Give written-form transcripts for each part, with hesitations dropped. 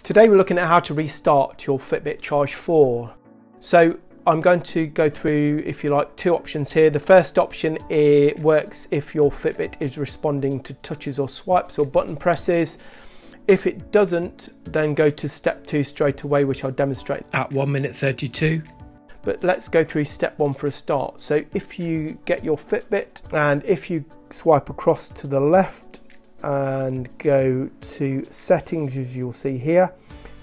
Today we're looking at how to restart your Fitbit Charge 4. So I'm going to go through, if you like, two options here. The first option, it works if your Fitbit is responding to touches or swipes or button presses. If it doesn't, then go to step 2 straight away, which I'll demonstrate at 1 minute 32. But let's go through step 1 for a start. So if you get your Fitbit and if you swipe across to the left and go to settings, as you'll see here,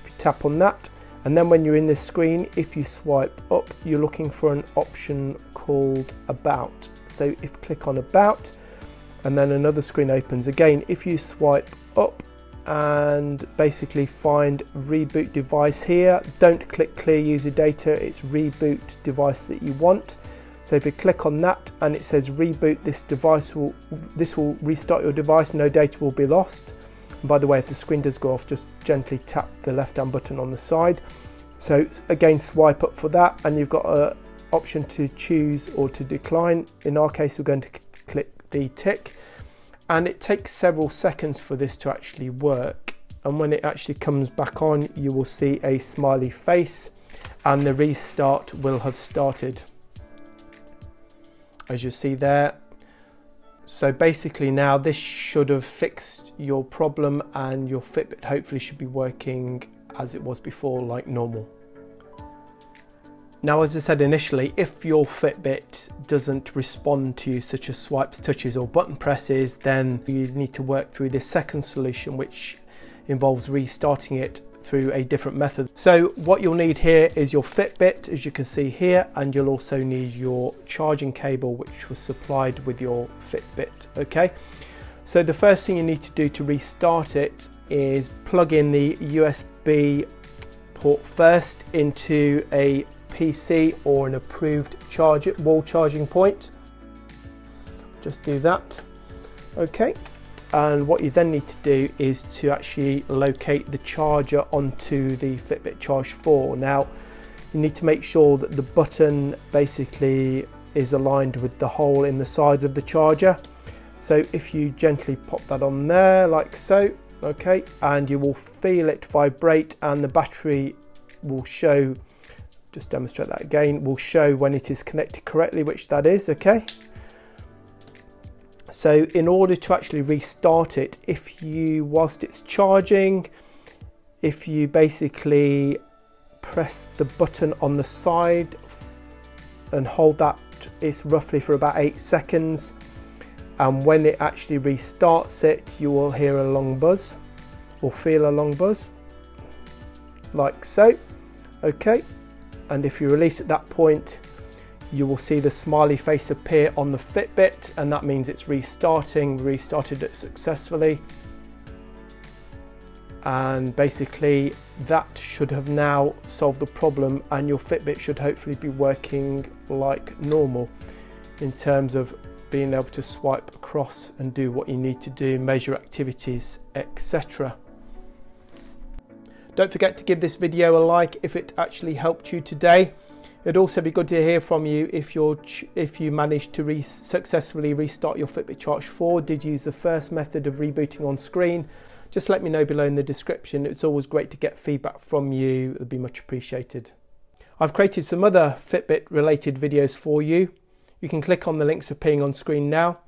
if you tap on that, and then when you're in this screen, if you swipe up, you're looking for an option called About. So if you click on About, and then another screen opens. Again, if you swipe up and basically find Reboot device here, don't click Clear User Data, it's Reboot device that you want. So if you click on that and it says Reboot, this will restart your device, no data will be lost. And by the way, if the screen does go off, just gently tap the left hand button on the side. So again, swipe up for that, and you've got an option to choose or to decline. In our case, we're going to click the tick, and it takes several seconds for this to actually work. And when it actually comes back on, you will see a smiley face and the restart will have started, as you see there. So basically now this should have fixed your problem and your Fitbit hopefully should be working as it was before, like normal. Now, as I said initially, if your Fitbit doesn't respond to you, such as swipes, touches or button presses, then you need to work through this second solution, which involves restarting it through a different method. So what you'll need here is your Fitbit, as you can see here, and you'll also need your charging cable, which was supplied with your Fitbit. Okay, so the first thing you need to do to restart it is plug in the USB port first into a PC or an approved wall charging point. Just do that. Okay, and what you then need to do is to actually locate the charger onto the Fitbit Charge 4. Now you need to make sure that the button basically is aligned with the hole in the side of the charger. So if you gently pop that on there like so, okay, and you will feel it vibrate and the battery will show, just demonstrate that again, will show when it is connected correctly, which that is. Okay, so in order to actually restart it, whilst it's charging, if you basically press the button on the side and hold that, it's roughly for about 8 seconds, and when it actually restarts it, you will hear a long buzz or feel a long buzz like so. Okay, and if you release at that point, you will see the smiley face appear on the Fitbit, and that means it's restarted it successfully. And basically that should have now solved the problem, and your Fitbit should hopefully be working like normal in terms of being able to swipe across and do what you need to do, measure activities, etc. Don't forget to give this video a like if it actually helped you today. It'd also be good to hear from you if you managed to successfully restart your Fitbit Charge 4, did use the first method of rebooting on screen. Just let me know below in the description. It's always great to get feedback from you. It'd be much appreciated. I've created some other Fitbit related videos for you. You can click on the links appearing on screen now.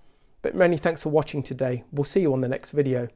But many thanks for watching today. We'll see you on the next video.